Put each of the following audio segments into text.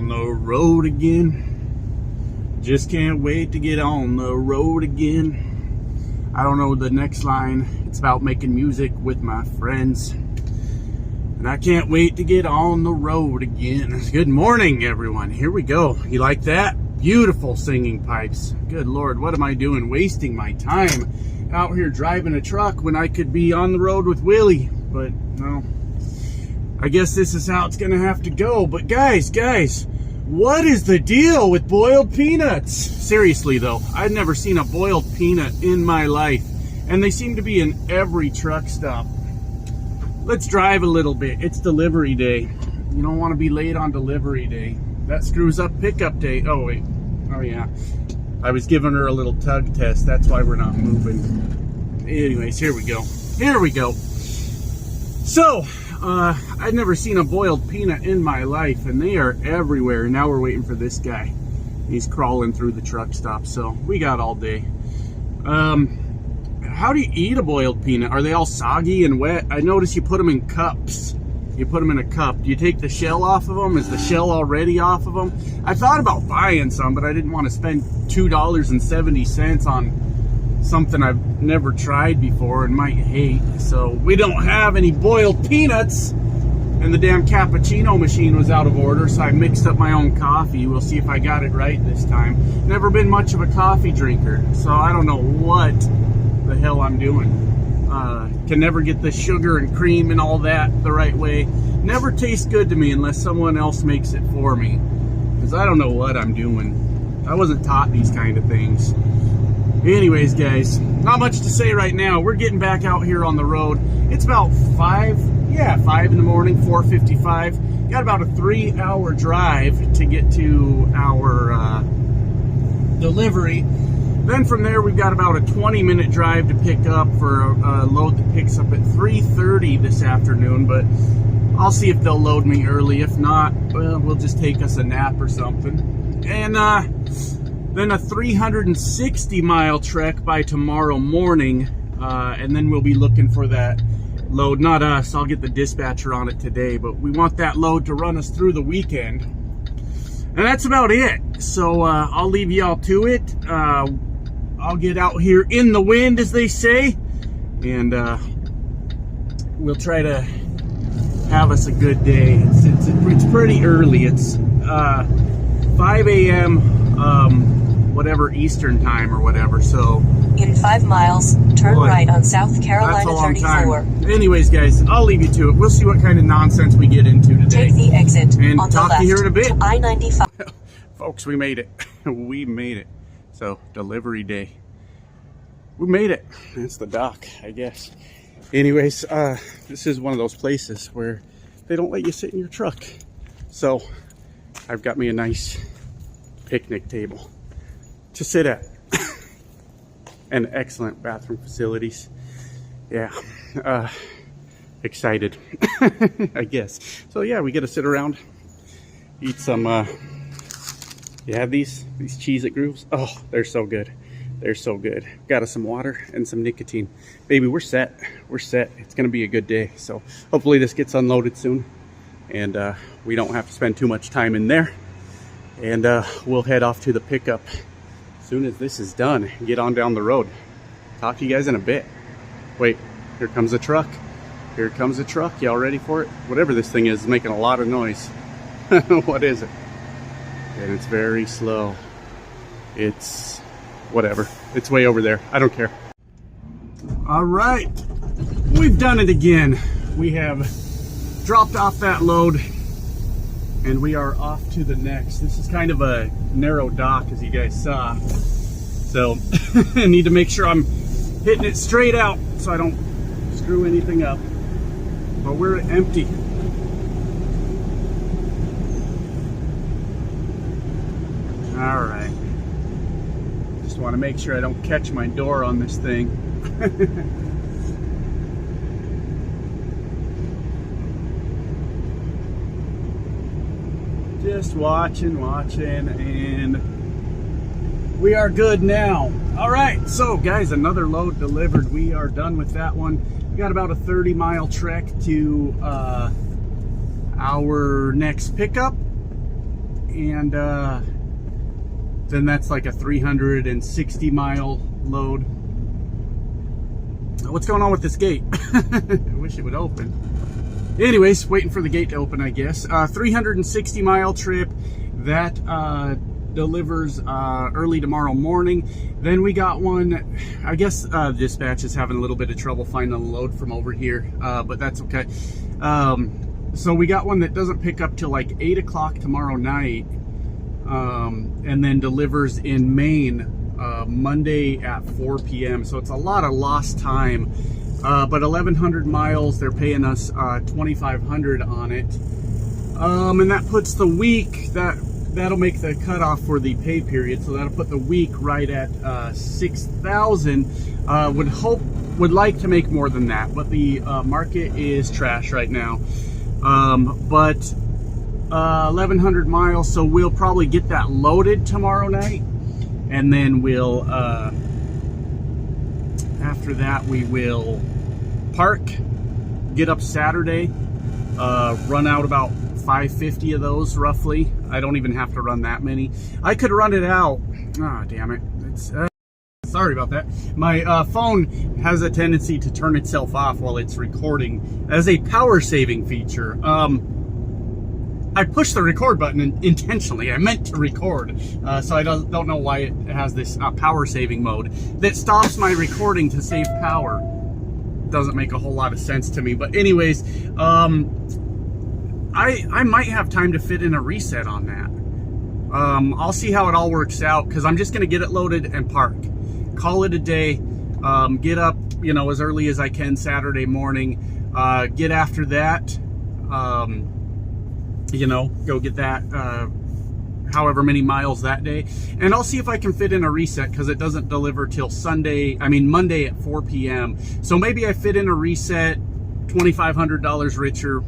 on the road again. Just can't wait to get on the road again. I don't know the next line. It's about making music with my friends. And I can't wait to get on the road again. Good morning, everyone. Here we go. You like that? Beautiful singing pipes. Good Lord, what am I doing? Wasting my time out here driving a truck when I could be on the road with Willie. But no, I guess this is how it's gonna have to go. But guys, what is the deal with boiled peanuts? Seriously though, I've never seen a boiled peanut in my life. And they seem to be in every truck stop. Let's drive a little bit. It's delivery day. You don't want to be late on delivery day. That screws up pickup day. Oh wait, oh yeah. I was giving her a little tug test. That's why we're not moving. Anyways, here we go. Here we go. So, I'd never seen a boiled peanut in my life, and they are everywhere. Now we're waiting for this guy. He's crawling through the truck stop, so we got all day. How do you eat a boiled peanut? Are they all soggy and wet? I notice you put them in cups. You put them in a cup. Do you take the shell off of them? Is the shell already off of them? I thought about buying some, but I didn't want to spend $2.70 on something I've never tried before and might hate. So we don't have any boiled peanuts, and the damn cappuccino machine was out of order, so I mixed up my own coffee. We'll see if I got it right this time. Never been much of a coffee drinker, so I don't know what the hell I'm doing. Can never get the sugar and cream and all that the right way. Never tastes good to me unless someone else makes it for me, because I don't know what I'm doing. I wasn't taught these kind of things. Anyways, guys, not much to say right now. We're getting back out here on the road. It's about 5 in the morning, 4:55. Got about a 3-hour drive to get to our delivery. Then from there, we've got about a 20-minute drive to pick up for a load that picks up at 3:30 this afternoon. But I'll see if they'll load me early. If not, well, we'll just take us a nap or something. And then a 360-mile trek by tomorrow morning. And then we'll be looking for that load. Not us. I'll get the dispatcher on it today. But we want that load to run us through the weekend. And that's about it. So I'll leave y'all to it. I'll get out here in the wind, as they say, and we'll try to have us a good day. It's pretty early. It's 5 a.m. Whatever Eastern time or whatever. So in 5 miles, turn right on South Carolina 34. Anyways, guys, I'll leave you to it. We'll see what kind of nonsense we get into today. Take the exit and on the talk left to you here in a bit. I-95. Folks, we made it. We made it. So, delivery day. We made it. It's the dock, I guess. Anyways, this is one of those places where they don't let you sit in your truck. So, I've got me a nice picnic table to sit at. And excellent bathroom facilities. Yeah. Excited, I guess. So, yeah, we get to sit around, eat some... You have these Cheez-It grooves? Oh, they're so good. They're so good. Got us some water and some nicotine. Baby, we're set. We're set. It's going to be a good day. So hopefully this gets unloaded soon. And we don't have to spend too much time in there. And we'll head off to the pickup as soon as this is done and get on down the road. Talk to you guys in a bit. Wait, here comes a truck. Here comes a truck. Y'all ready for it? Whatever this thing is making a lot of noise. What is it? And it's very slow. It's whatever. It's way over there. I don't care. All right. We've done it again. We have dropped off that load and we are off to the next. This is kind of a narrow dock, as you guys saw. So I need to make sure I'm hitting it straight out so I don't screw anything up. But we're empty. All right. Just want to make sure I don't catch my door on this thing. Just watching, and we are good now. All right, so guys, another load delivered. We are done with that one. We got about a 30-mile trek to our next pickup. and then that's like a 360 mile load. What's going on with this gate? I wish it would open. Anyways, waiting for the gate to open, I guess. 360 mile trip that delivers early tomorrow morning. Then we got one, I guess dispatch is having a little bit of trouble finding a load from over here, but that's okay. So we got one that doesn't pick up till like 8 o'clock tomorrow night, and then delivers in Maine Monday at 4 p.m. So it's a lot of lost time, but 1,100 miles, they're paying us 2,500 on it, and that puts the week, that'll make the cutoff for the pay period, so that'll put the week right at 6,000. Would like to make more than that, but the market is trash right now. But 1,100 miles, so we'll probably get that loaded tomorrow night, and then we'll after that we will park, get up Saturday, run out about 550 of those roughly. I don't even have to run that many. I could run it out. Ah, damn it. It's sorry about that. My phone has a tendency to turn itself off while it's recording as a power saving feature. I pushed the record button intentionally. I meant to record, so I don't know why it has this power saving mode that stops my recording to save power. Doesn't make a whole lot of sense to me, but anyways, I might have time to fit in a reset on that. I'll see how it all works out, because I'm just going to get it loaded and park. Call it a day. Get up, you know, as early as I can Saturday morning. Get after that. You know, go get that however many miles that day. And I'll see if I can fit in a reset, because it doesn't deliver till Monday at 4 p.m. So maybe I fit in a reset, $2,500 richer,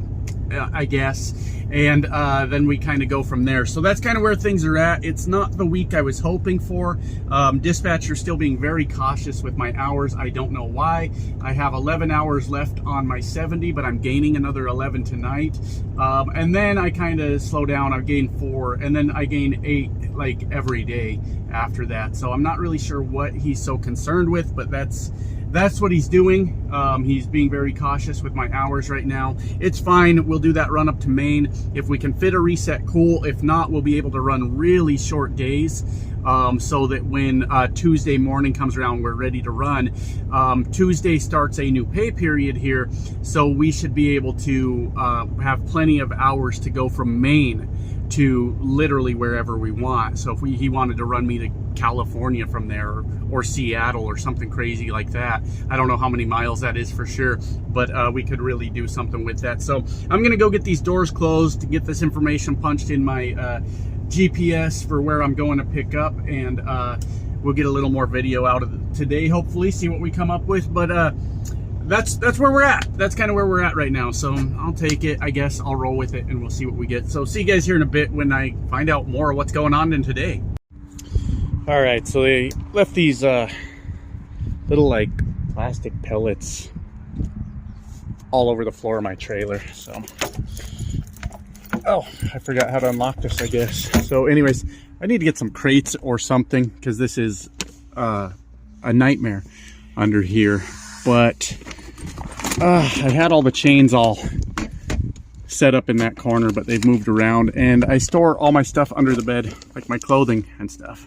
I guess, and then we kind of go from there. So that's kind of where things are at. It's not the week I was hoping for. Dispatcher's still being very cautious with my hours. I don't know why. I have 11 hours left on my 70, but I'm gaining another 11 tonight. And then I kind of slow down. I gain 4, and then I gain 8 like every day after that. So I'm not really sure what he's so concerned with, but that's what he's doing. He's being very cautious with my hours right now. It's fine. We'll do that run up to Maine. If we can fit a reset, cool. If not, we'll be able to run really short days, so that when Tuesday morning comes around, we're ready to run. Tuesday starts a new pay period here, so we should be able to have plenty of hours to go from Maine to literally wherever we want. So if he wanted to run me to California from there, or Seattle or something crazy like that, I don't know how many miles that is for sure, but we could really do something with that. So I'm gonna go get these doors closed, get this information punched in my GPS for where I'm going to pick up, and we'll get a little more video out of it today, hopefully, see what we come up with. But that's where we're at. That's kind of where we're at right now. So I'll take it, I guess. I'll roll with it, and we'll see what we get. So see you guys here in a bit when I find out more of what's going on in today. All right, so they left these little like plastic pellets all over the floor of my trailer. So, oh, I forgot how to unlock this, I guess. So anyways, I need to get some crates or something, because this is a nightmare under here. But I had all the chains all set up in that corner, but they've moved around, and I store all my stuff under the bed, like my clothing and stuff,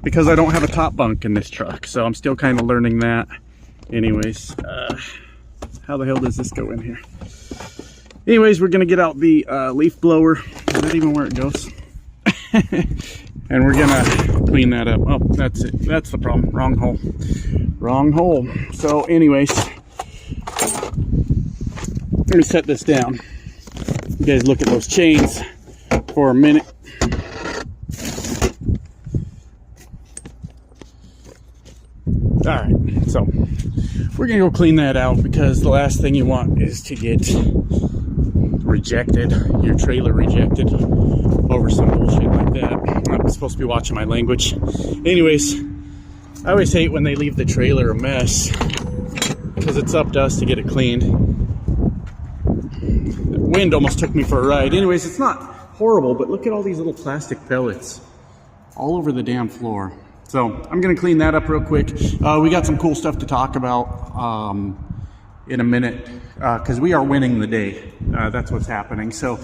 because I don't have a top bunk in this truck. So I'm still kind of learning that. Anyways, how the hell does this go in here? Anyways, we're gonna get out the leaf blower. Is that even where it goes? And we're gonna clean that up. Oh, that's it. That's the problem. Wrong hole. Wrong hole. So anyways, let me set this down. You guys look at those chains for a minute. All right, so we're gonna go clean that out, because the last thing you want is to get rejected, your trailer rejected over some bullshit like that. I'm supposed to be watching my language. Anyways, I always hate when they leave the trailer a mess, because it's up to us to get it cleaned. wind almost took me for a ride. Anyways, it's not horrible, but look at all these little plastic pellets all over the damn floor. So I'm gonna clean that up real quick. We got some cool stuff to talk about in a minute, because we are winning the day. That's what's happening. So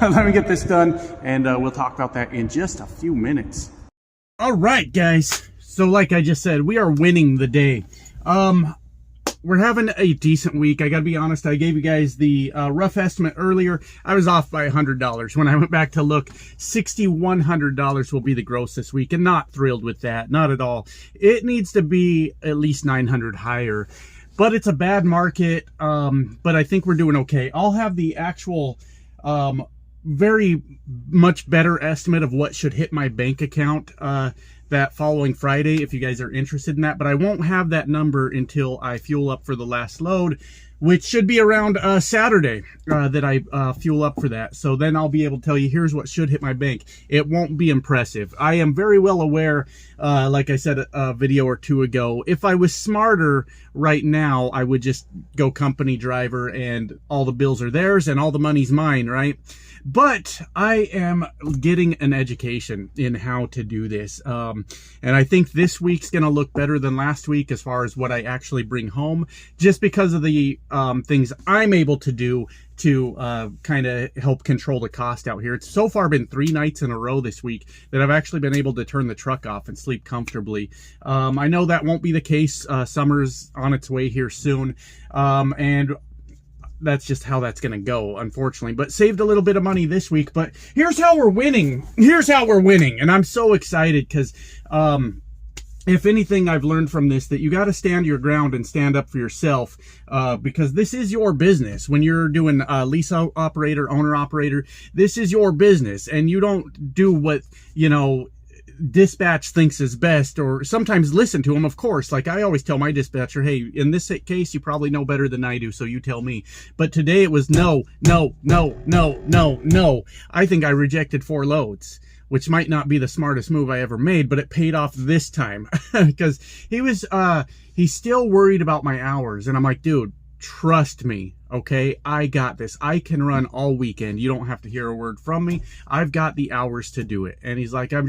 let me get this done, and we'll talk about that in just a few minutes. All right, guys. So like I just said, we are winning the day. We're having a decent week. I gotta be honest, I gave you guys the rough estimate earlier. I was off by $100. When I went back to look, $6,100 will be the gross this week, and not thrilled with that, not at all. It needs to be at least 900 higher, but it's a bad market, but I think we're doing okay. I'll have the actual very much better estimate of what should hit my bank account that following Friday, if you guys are interested in that. But I won't have that number until I fuel up for the last load, which should be around Saturday that I fuel up for that. So then I'll be able to tell you, here's what should hit my bank. It won't be impressive. I am very well aware, like I said a video or two ago, if I was smarter right now, I would just go company driver and all the bills are theirs and all the money's mine, right? But I am getting an education in how to do this. And I think this week's going to look better than last week as far as what I actually bring home, just because of the things I'm able to do to kind of help control the cost out here. It's so far been 3 nights in a row this week that I've actually been able to turn the truck off and sleep comfortably. I know that won't be the case. Summer's on its way here soon. And that's just how that's going to go, unfortunately. But saved a little bit of money this week. But here's how we're winning. Here's how we're winning. And I'm so excited because if anything I've learned from this, that you got to stand your ground and stand up for yourself, because this is your business. When you're doing lease operator, owner operator, this is your business. And you don't do what, you know, dispatch thinks is best, or sometimes listen to them, of course. Like I always tell my dispatcher, hey, in this case you probably know better than I do, so you tell me. But today it was no. I think I rejected 4 loads, which might not be the smartest move I ever made, but it paid off this time. Because he's still worried about my hours, and I'm like, dude, trust me, okay? I got this. I can run all weekend. You don't have to hear a word from me. I've got the hours to do it. And he's like, I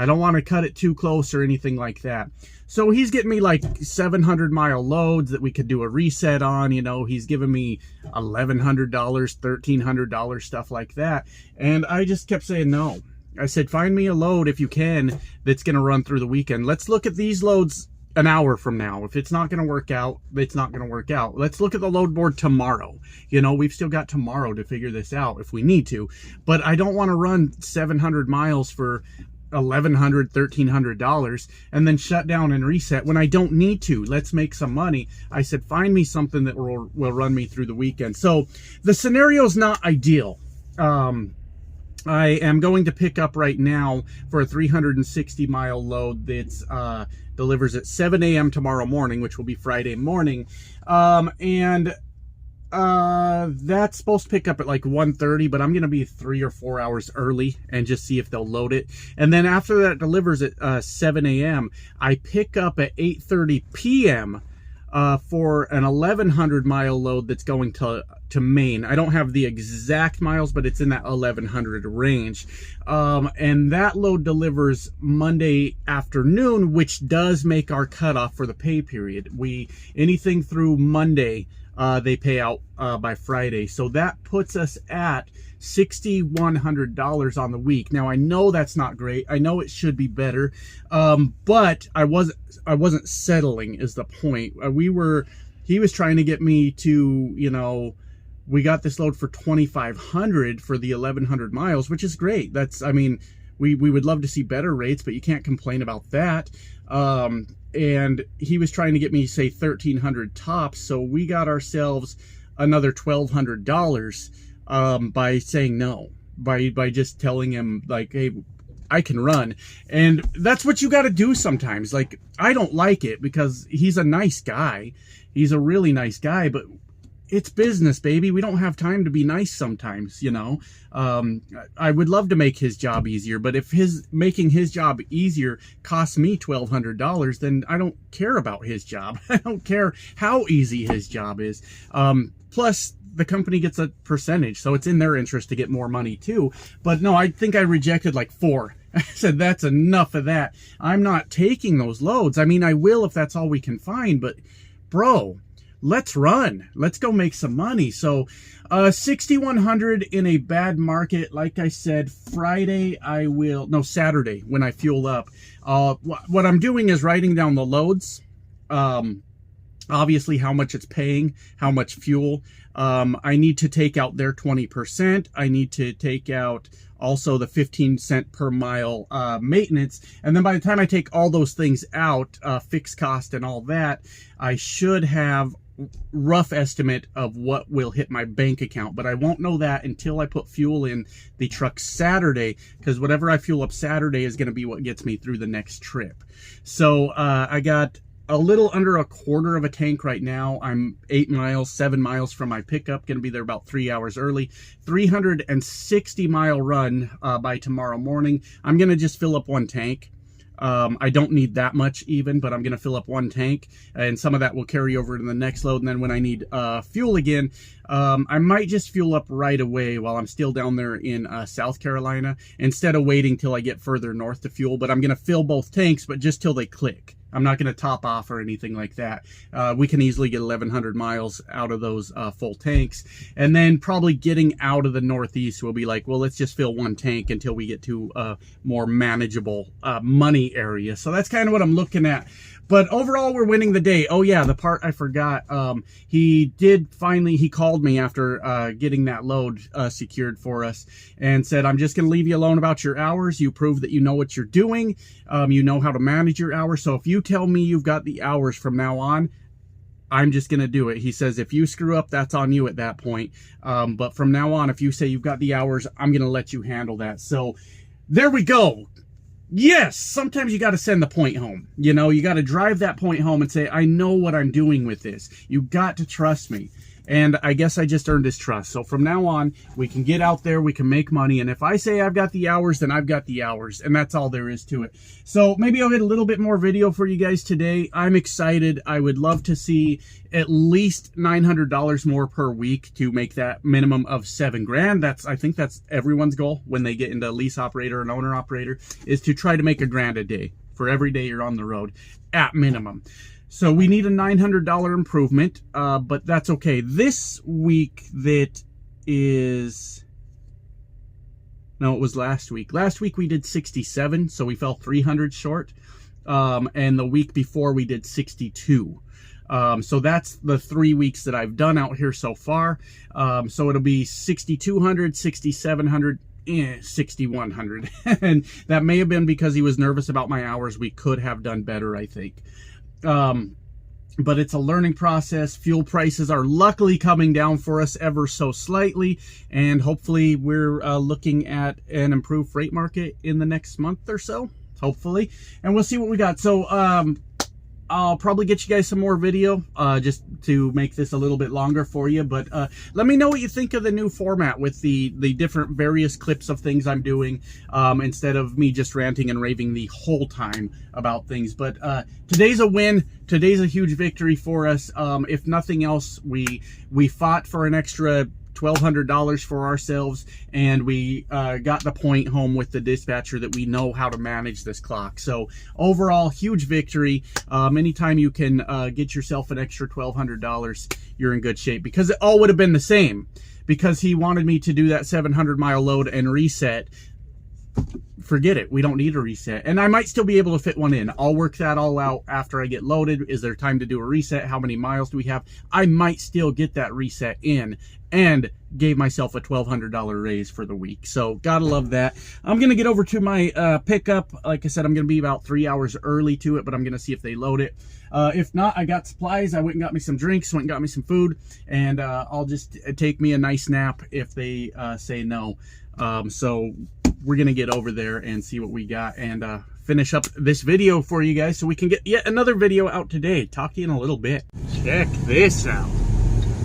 don't want to cut it too close or anything like that. So he's getting me like 700-mile loads that we could do a reset on. You know, he's giving me $1,100, $1,300, stuff like that. And I just kept saying no. I said, find me a load if you can that's going to run through the weekend. Let's look at these loads an hour from now. If it's not going to work out, it's not going to work out. Let's look at the load board tomorrow. You know, we've still got tomorrow to figure this out if we need to. But I don't want to run 700 miles for $1,100, $1,300 and then shut down and reset when I don't need to. Let's make some money. I said, find me something that will run me through the weekend. So the scenario is not ideal. I am going to pick up right now for a 360-mile load that's delivers at 7 a.m. tomorrow morning, which will be Friday morning. And that's supposed to pick up at like 1:30, but I'm going to be 3 or 4 hours early and just see if they'll load it. And then after that delivers at 7 a.m., I pick up at 8:30 p.m. For an 1,100-mile load that's going to Maine. I don't have the exact miles, but it's in that 1,100 range. And that load delivers Monday afternoon, which does make our cutoff for the pay period. Anything through Monday, they pay out by Friday. So that puts us at $6,100 on the week. Now I know that's not great. I know it should be better, but I wasn't settling is the point. He was trying to get me to, you know, we got this load for $2,500 for the 1,100 miles, which is great. That's, I mean, we would love to see better rates, but you can't complain about that. And he was trying to get me, say, $1,300 tops. So we got ourselves another $1,200 by saying no, by just telling him like, hey, I can run. And that's what you got to do sometimes. Like, I don't like it because he's a nice guy. He's a really nice guy, but it's business, baby. We don't have time to be nice sometimes, you know. I would love to make his job easier, but if making his job easier costs me $1,200, then I don't care about his job. I don't care how easy his job is. Plus, the company gets a percentage, so it's in their interest to get more money too. But no, I think I rejected like 4. I said, that's enough of that. I'm not taking those loads. I mean, I will if that's all we can find, but bro, let's run. Let's go make some money. So 6,100 in a bad market. Like I said, Saturday when I fuel up. What I'm doing is writing down the loads. Obviously how much it's paying, how much fuel. I need to take out their 20%. I need to take out also the 15 cent per mile maintenance. And then by the time I take all those things out, fixed cost and all that, I should have rough estimate of what will hit my bank account. But I won't know that until I put fuel in the truck Saturday, because whatever I fuel up Saturday is going to be what gets me through the next trip. So I got a little under a quarter of a tank right now. I'm 7 miles from my pickup, going to be there about 3 hours early. 360 mile run by tomorrow morning. I'm going to just fill up one tank. I don't need that much even, but I'm going to fill up one tank, and some of that will carry over to the next load. And then when I need fuel again, I might just fuel up right away while I'm still down there in South Carolina, instead of waiting till I get further north to fuel. But I'm going to fill both tanks, but just till they click. I'm not going to top off or anything like that. We can easily get 1,100 miles out of those full tanks. And then probably getting out of the Northeast, we'll be like, well, let's just fill one tank until we get to a more manageable money area. So that's kind of what I'm looking at. But overall, we're winning the day. Oh yeah, the part I forgot. He called me after getting that load secured for us and said, I'm just going to leave you alone about your hours. You prove that you know what you're doing. You know how to manage your hours. So if you tell me you've got the hours from now on, I'm just going to do it. He says, if you screw up, that's on you at that point. But from now on, if you say you've got the hours, I'm going to let you handle that. So there we go. Yes, sometimes you got to send the point home. You know, you got to drive that point home and say, I know what I'm doing with this. You got to trust me. And I guess I just earned his trust. So from now on, we can get out there, we can make money. And if I say I've got the hours, then I've got the hours. And that's all there is to it. So maybe I'll get a little bit more video for you guys today. I'm excited. I would love to see at least $900 more per week to make that minimum of $7,000. I think that's everyone's goal when they get into lease operator and owner operator, is to try to make $1,000 a day for every day you're on the road at minimum. So we need a $900 improvement, but that's okay. This week it was last week. Last week we did 67, so we fell 300 short. And the week before we did 62. So that's the 3 weeks that I've done out here so far. So it'll be 6,200, 6,700, 6,100. And that may have been because he was nervous about my hours. We could have done better, I think. But it's a learning process. Fuel prices are luckily coming down for us ever so slightly, and hopefully we're looking at an improved freight market in the next month or so, hopefully, and we'll see what we got. So I'll probably get you guys some more video just to make this a little bit longer for you. But let me know what you think of the new format with the different various clips of things I'm doing, instead of me just ranting and raving the whole time about things. But today's a win. Today's a huge victory for us. If nothing else, we fought for an extra $1,200 for ourselves, and we got the point home with the dispatcher that we know how to manage this clock. So overall, huge victory. Anytime you can get yourself an extra $1,200, you're in good shape, because it all would have been the same, because he wanted me to do that 700-mile load and reset. Forget it. We don't need a reset. And I might still be able to fit one in. I'll work that all out after I get loaded. Is there time to do a reset? How many miles do we have? I might still get that reset in, and gave myself a $1,200 raise for the week. So gotta love that. I'm going to get over to my pickup. Like I said, I'm going to be about 3 hours early to it, but I'm going to see if they load it. If not, I got supplies. I went and got me some drinks, went and got me some food, and I'll just take me a nice nap if they say no. So we're going to get over there and see what we got, and finish up this video for you guys so we can get yet another video out today. Talk to you in a little bit. Check this out.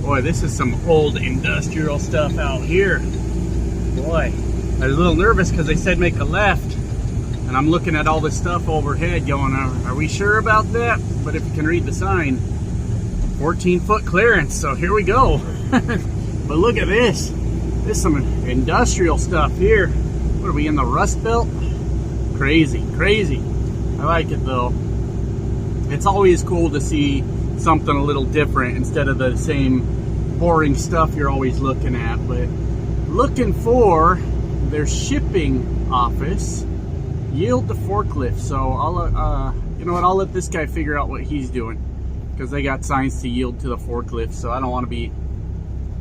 Boy, this is some old industrial stuff out here. Boy, I was a little nervous because they said make a left, and I'm looking at all this stuff overhead going, are we sure about that? But if you can read the sign, 14-foot clearance, so here we go. But look at this. This is some industrial stuff here. What are we, in the Rust Belt? Crazy, crazy. I like it though. It's always cool to see something a little different instead of the same boring stuff you're always looking at. But looking for their shipping office, yield to forklift. So I'll, you know what? I'll let this guy figure out what he's doing, because they got signs to yield to the forklift. So I don't want to be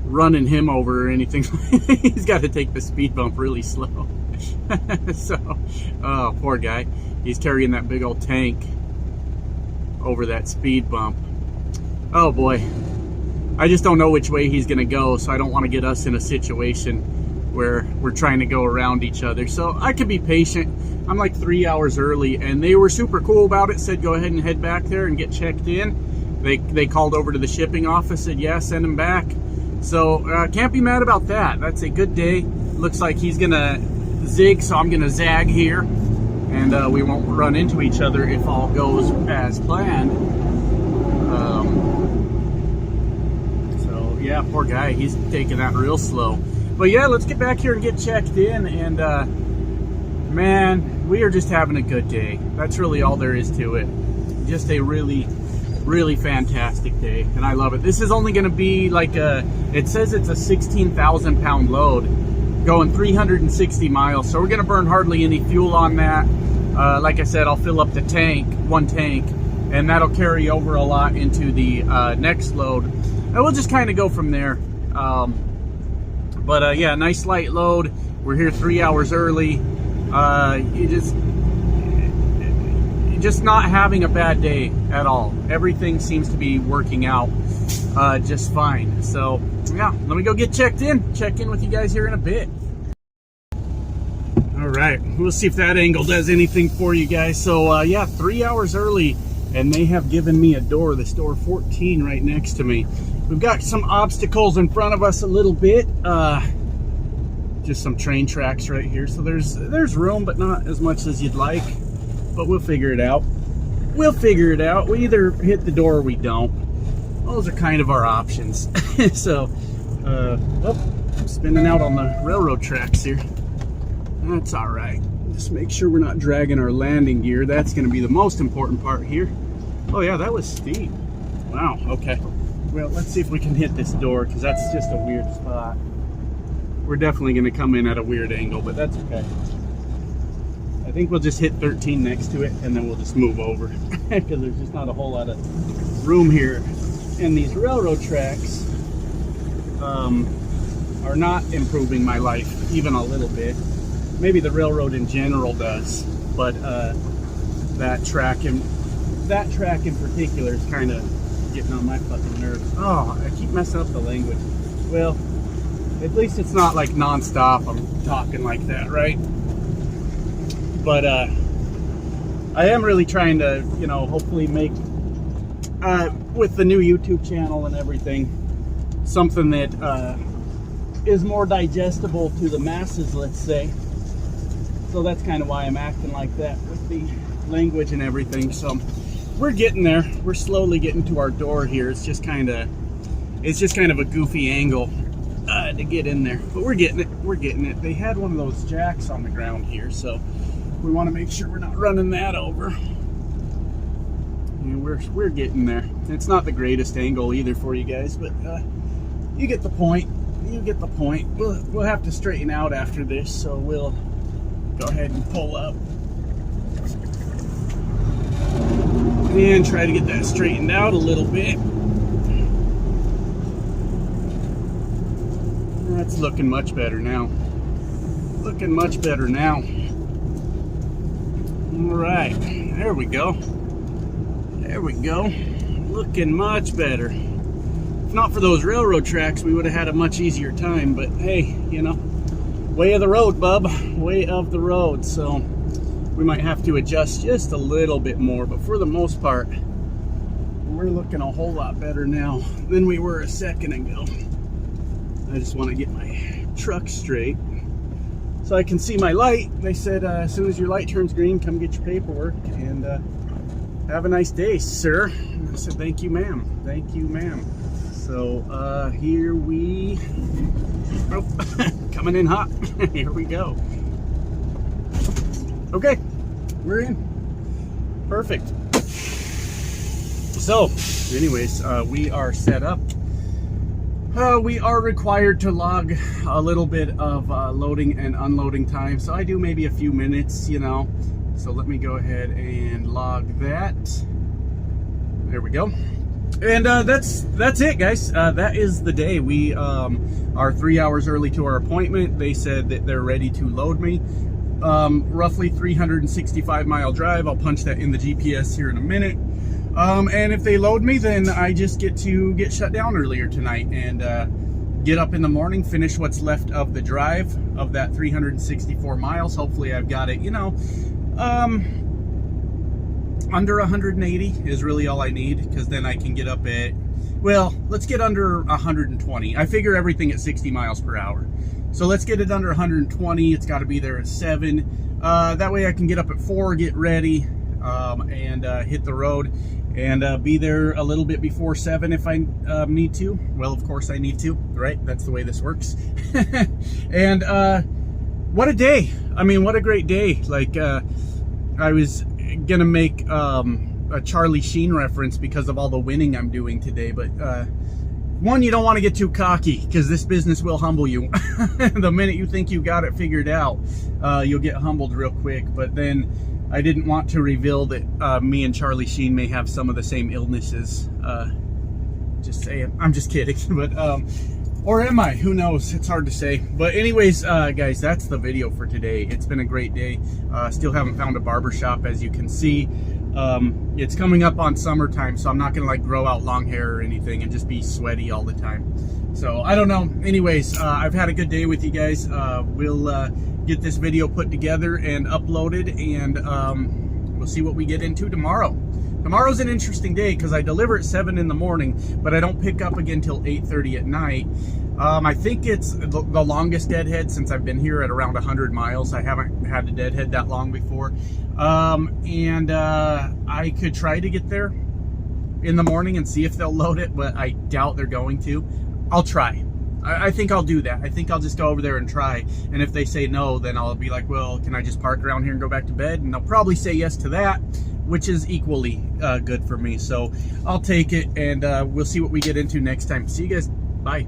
running him over or anything. He's got to take the speed bump really slow. So, oh, poor guy. He's carrying that big old tank over that speed bump. Oh boy. I just don't know which way he's gonna go, so I don't want to get us in a situation where we're trying to go around each other. So I could be patient. I'm like 3 hours early, and they were super cool about it. Said go ahead and head back there and get checked in. They called over to the shipping office, said yeah, send him back. So can't be mad about that. That's a good day. Looks like he's gonna zig, so I'm gonna zag here, and we won't run into each other if all goes as planned. So yeah, poor guy, he's taking that real slow. But yeah, let's get back here and get checked in, and man, we are just having a good day. That's really all there is to it. Just a really fantastic day, and I love it. This is only going to be like it says it's a 16,000 pound load going 360 miles, so we're going to burn hardly any fuel on that. Like I said, I'll fill up the tank, one tank, and that'll carry over a lot into the next load, and we'll just kind of go from there. But yeah, nice light load. We're here 3 hours early. Just not having a bad day at all. Everything seems to be working out just fine. So yeah, let me go get checked in. Check in with you guys here in a bit. All right, we'll see if that angle does anything for you guys. So yeah, 3 hours early, and they have given me a door, this door 14 right next to me. We've got some obstacles in front of us a little bit. Just some train tracks right here. So there's room, but not as much as you'd like. But we'll figure it out. We'll figure it out. We either hit the door or we don't. Those are kind of our options. So, I'm spinning out on the railroad tracks here. That's all right. Just make sure we're not dragging our landing gear. That's going to be the most important part here. Oh yeah, that was steep. Wow, okay. Well, let's see if we can hit this door, because that's just a weird spot. We're definitely going to come in at a weird angle, but that's okay. I think we'll just hit 13 next to it, and then we'll just move over, because there's just not a whole lot of room here. And these railroad tracks are not improving my life even a little bit. Maybe the railroad in general does, but that track in particular is kind of getting on my fucking nerves. Oh, I keep messing up the language. Well, at least it's not like non-stop I'm talking like that, right? But I am really trying to, you know, hopefully make, with the new YouTube channel and everything, something that is more digestible to the masses, let's say. So that's kind of why I'm acting like that with the language and everything. So we're getting there. We're slowly getting to our door here. It's just kind of a goofy angle to get in there, but we're getting it. We're getting it. They had one of those jacks on the ground here, so we want to make sure we're not running that over. And we're getting there. It's not the greatest angle either for you guys, but you get the point. You get the point. We'll have to straighten out after this, so we'll go ahead and pull up and try to get that straightened out a little bit. That's looking much better now. Looking much better now. All right, there we go. There we go. Looking much better. If not for those railroad tracks, we would have had a much easier time, but hey, you know, way of the road, bub. Way of the road. So we might have to adjust just a little bit more, but for the most part, we're looking a whole lot better now than we were a second ago. I just want to get my truck straight so I can see my light. They said as soon as your light turns green, come get your paperwork, and have a nice day, sir. And I said, thank you, ma'am. Thank you, ma'am. So here we, oh, coming in hot. Here we go. Okay, we're in. Perfect. So, anyways, we are set up. We are required to log a little bit of loading and unloading time. So I do maybe a few minutes, you know. So let me go ahead and log that. There we go. And that's it, guys. That is the day. We are 3 hours early to our appointment. They said that they're ready to load me. Roughly 365 mile drive. I'll punch that in the GPS here in a minute. And if they load me, then I just get to get shut down earlier tonight and get up in the morning, finish what's left of the drive of that 364 miles. Hopefully I've got it, you know, under 180 is really all I need, because then I can get up at, well, let's get under 120. I figure everything at 60 miles per hour. So let's get it under 120. It's got to be there at 7. That way I can get up at 4, get ready, and hit the road and be there a little bit before 7 if I need to. Well, of course I need to, right? That's the way this works. And what a day. I mean, what a great day. Like, I was gonna make a Charlie Sheen reference because of all the winning I'm doing today, but one, you don't want to get too cocky, because this business will humble you. The minute you think you got it figured out, you'll get humbled real quick. But then I didn't want to reveal that me and Charlie Sheen may have some of the same illnesses. Just saying. I'm just kidding. But or am I? Who knows? It's hard to say. But anyways, guys, that's the video for today. It's been a great day. Still haven't found a barber shop, as you can see. It's coming up on summertime, so I'm not gonna like grow out long hair or anything and just be sweaty all the time. So I don't know. Anyways, I've had a good day with you guys. We'll get this video put together and uploaded, and we'll see what we get into tomorrow. Tomorrow's an interesting day because I deliver at 7 in the morning, but I don't pick up again till 8:30 at night. I think it's the longest deadhead since I've been here at around 100 miles. I haven't had a deadhead that long before. And I could try to get there in the morning and see if they'll load it, but I doubt they're going to. I'll try. I think I'll do that. I think I'll just go over there and try. And if they say no, then I'll be like, well, can I just park around here and go back to bed? And they'll probably say yes to that, which is equally good for me. So I'll take it, and we'll see what we get into next time. See you guys. Bye.